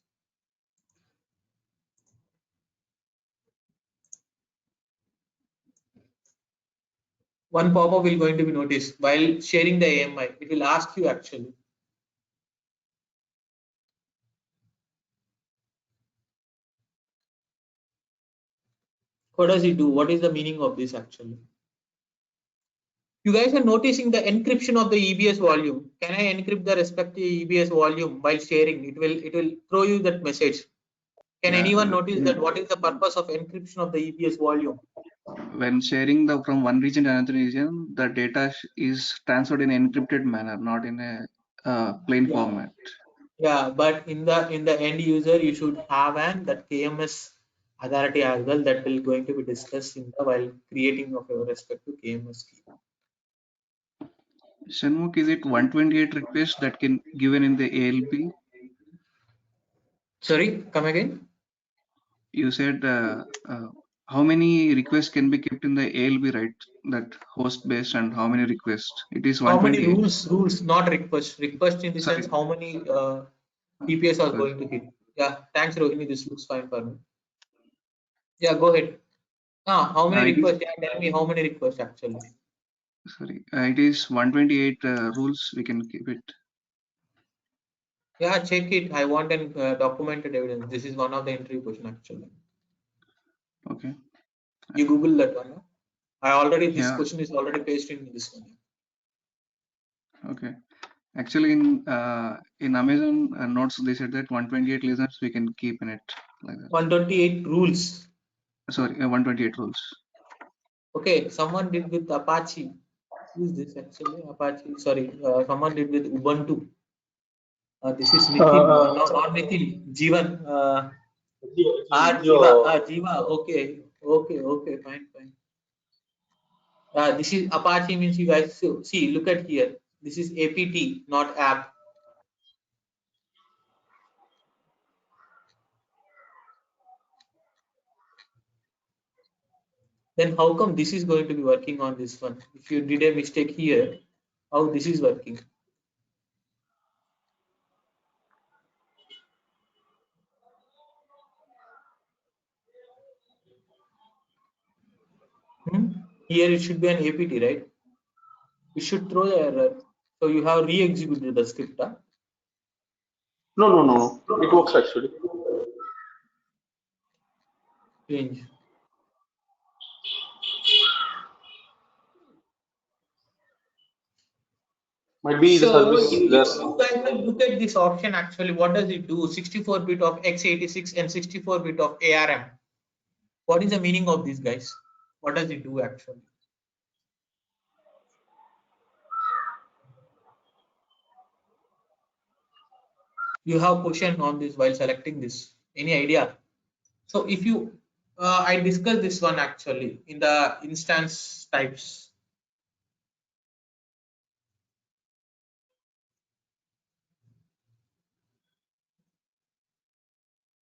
One pop-up will going to be noticed while sharing the AMI. It will ask you actually. What does it do? What is the meaning of this actually? You guys are noticing the encryption of the EBS volume. Can I encrypt the respective EBS volume while sharing? It will throw you that message. Can Yeah, anyone notice that? What is the purpose of encryption of the EBS volume? when sharing the from one region to another region, the data is transferred in an encrypted manner, not in a plain Yeah, format. yeah. But in the end user, you should have that KMS authority as well that will going to be discussed in the while creating of your respective KMS key. Shanmugh, is it 128 requests that can given in the ALB? Sorry, come again. You said how many requests can be kept in the ALB, right? That host based and how many requests? It is How many 128. rules, not request. Request in the Sorry, sense how many TPS are sorry. going to hit. Yeah, thanks, Rohini. This looks fine for me. Yeah, go ahead. How many It is requests? Yeah, tell me how many requests actually. sorry. It is 128 rules we can keep it. Yeah, check it. I want an documented evidence. This is one of the interview question actually. Okay. You Google that one. No? This Yeah. question is already pasted in this one. Okay. Actually, in Amazon notes, they said that 128 listeners we can keep in it like that. 128 rules. Sorry, 128 rules. Okay, someone did with Apache. Who is this actually? Apache. Sorry, someone did with Ubuntu. This is Nitin. No, not Nitin. Jivan. Jiva. Jiva. Okay. Fine. This is Apache means you guys see. Look at here. This is APT, not app. Then how come this is going to be working on this one? If you did a mistake here, how this is working? Here it should be an APT, right? It should throw the error. So you have re-executed the script. Huh? No. It works actually. Change. Might be the So service if there. you guys will look at this option, actually, what does it do? 64-bit of x86 and 64-bit of ARM. What is the meaning of these guys? What does it do actually? You have question on this while selecting this? Any idea? So if you, I discussed this one actually in the instance types.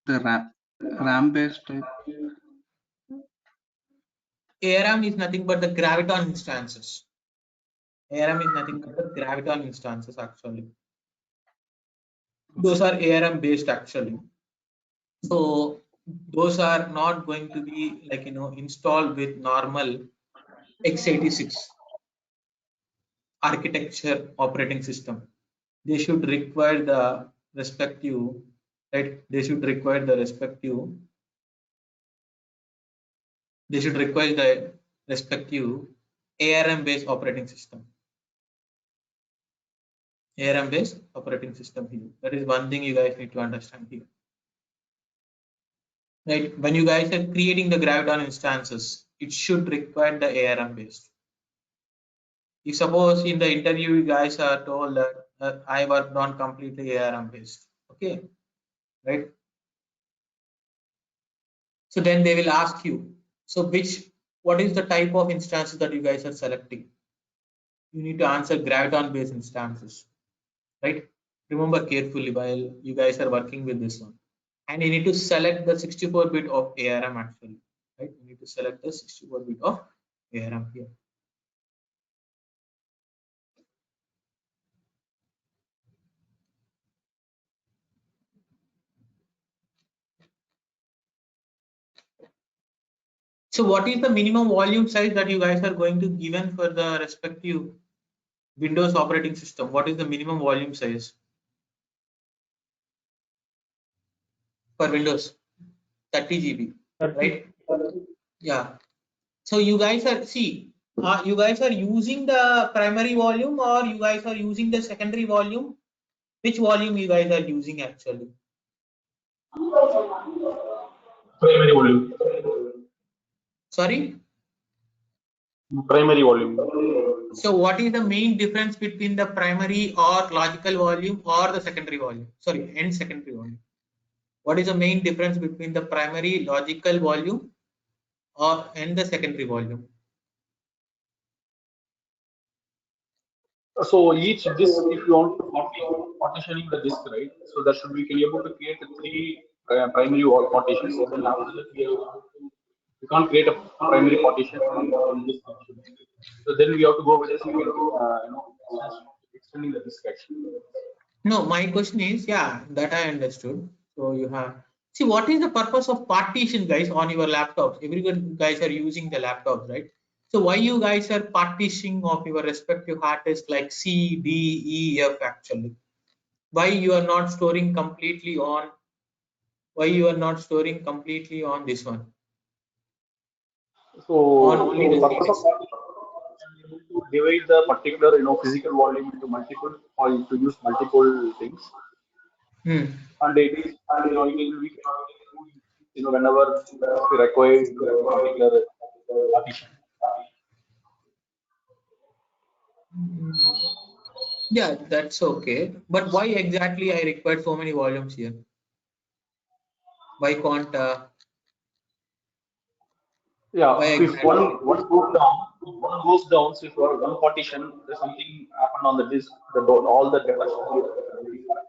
The RAM based type. ARM is nothing but the graviton instances. ARM is nothing but the graviton instances actually. Those are ARM based actually. So those are not going to be like, installed with normal x86 architecture operating system. They should require the respective, right? They should require the respective ARM based operating system. ARM based operating system here. That is one thing you guys need to understand here. Right? When you guys are creating the Graviton instances, it should require the ARM based. If suppose in the interview you guys are told that I worked on completely ARM based, okay, right? So then they will ask you, so what is the type of instances that you guys are selecting? You need to answer Graviton based instances, right? Remember carefully while you guys are working with this one. And you need to select the 64-bit of ARM actually, right? You need to select the 64-bit of ARM here. So what is the minimum volume size that you guys are going to given for the respective Windows operating system? What is the minimum volume size for Windows? 30 GB, right? Yeah. So you guys are you guys are using the primary volume or you guys are using the secondary volume? Which volume you guys are using actually? Primary volume. Sorry? Primary volume. So what is the main difference between the primary or logical volume or the secondary volume? Sorry, and secondary volume. What is the main difference between the primary logical volume and the secondary volume? So each disk, if you want to partitioning the disk, right? So that should we can able to create three primary partitions. Then after that, we can't create a primary partition on disk actually. So then we have to go with the second, extending the disk actually. No, my question is, yeah, that I understood. So you have, see, what is the purpose of partition, guys, on your laptops? Everyone guys are using the laptops, right? So why you guys are partitioning of your respective hard disk like C, D, E, F actually? Why you are not storing completely on? Why you are not storing completely on this one? So On only the purpose of CDs. to divide the particular physical volume into multiple or to use multiple things. And it is whenever we require that particular partition. Yeah, that's okay. But why exactly I required so many volumes here? Why can't Yeah, why if exactly? one goes down. So if you have one partition, there's something happened on the disk. All the data should be very fast.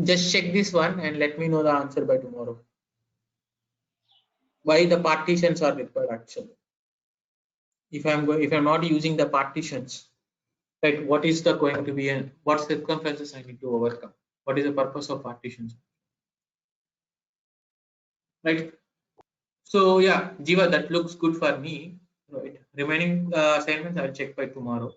Just check this one and let me know the answer by tomorrow. Why the partitions are required actually? If I'm not using the partitions, right? What is the going to be and what circumstances I need to overcome? What is the purpose of partitions? Right. So yeah, Jiva, that looks good for me. Right. Remaining assignments I'll check by tomorrow.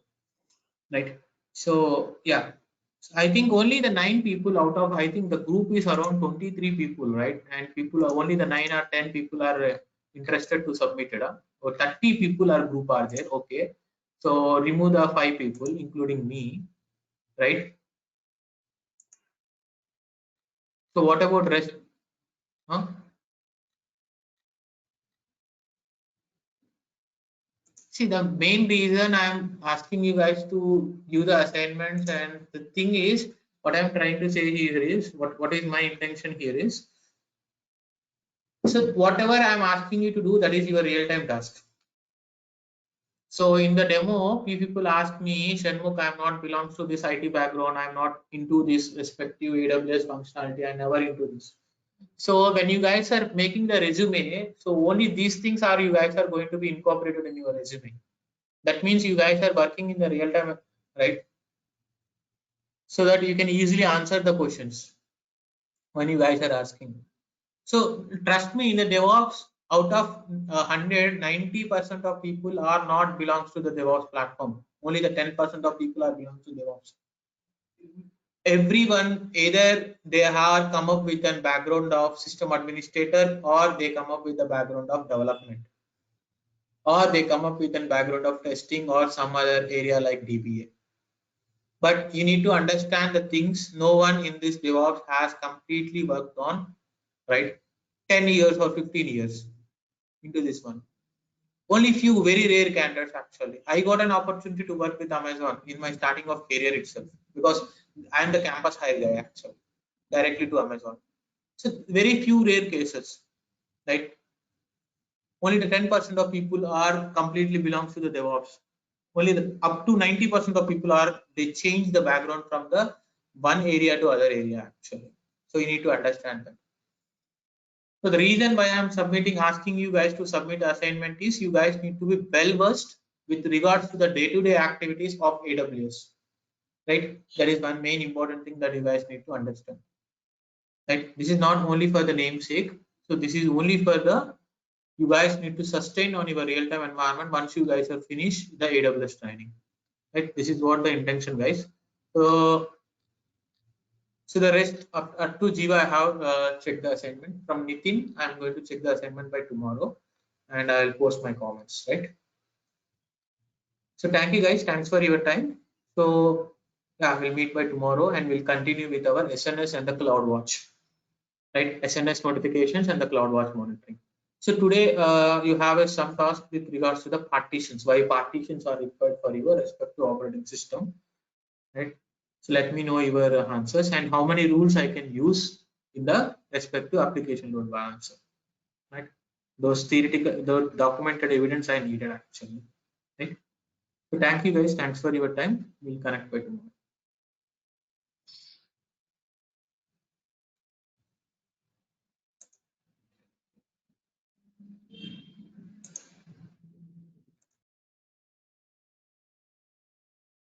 Right. So yeah, so I think only the 9 people out of, I think the group is around 23 people, right? And people are only the 9 or 10 people are interested to submit it. Or 30 people are group are there. Okay. So remove the 5 people, including me, right? So what about rest? Huh? See, the main reason I'm asking you guys to give the assignments, and the thing is, what I'm trying to say here is, what is my intention here is, so whatever I'm asking you to do, that is your real-time task. So in the demo, few people ask me, Shanmukh, I'm not belongs to this IT background, I'm not into this respective AWS functionality, I never into this. So when you guys are making the resume, so only these things are you guys are going to be incorporated in your resume. That means you guys are working in the real time, right? So that you can easily answer the questions when you guys are asking. So trust me, in the DevOps, out of 100, 90% of people are not belongs to the DevOps platform. Only the 10% of people are belongs to DevOps. Everyone, either they have come up with a background of system administrator, or they come up with a background of development, or they come up with a background of testing or some other area like DBA. But you need to understand the things no one in this DevOps has completely worked on, right? 10 years or 15 years into this one. Only few very rare candidates actually. I got an opportunity to work with Amazon in my starting of career itself, because I am the campus hire guy actually, directly to Amazon. So very few rare cases, right? Only the 10% of people are completely belongs to the DevOps. Only up to 90% of people are, they change the background from the one area to other area actually. So you need to understand that. So the reason why I'm submitting, asking you guys to submit the assignment is you guys need to be well versed with regards to the day-to-day activities of AWS, right? That is one main important thing that you guys need to understand, right? This is not only for the namesake. So this is only for the, you guys need to sustain on your real-time environment once you guys have finished the AWS training, right? This is what the intention, guys. So the rest up to Jiva, I have checked the assignment. From Nitin, I'm going to check the assignment by tomorrow, and I'll post my comments, right? So thank you guys, thanks for your time. So yeah, we'll meet by tomorrow and we'll continue with our SNS and the CloudWatch, right? SNS notifications and the CloudWatch monitoring. So today you have some task with regards to the partitions, why partitions are required for your respective operating system, right? So let me know your answers and how many rules I can use in the respective application load balancer, right? Those theoretical, the documented evidence I needed actually, right? So thank you guys. Thanks for your time. We'll connect by tomorrow.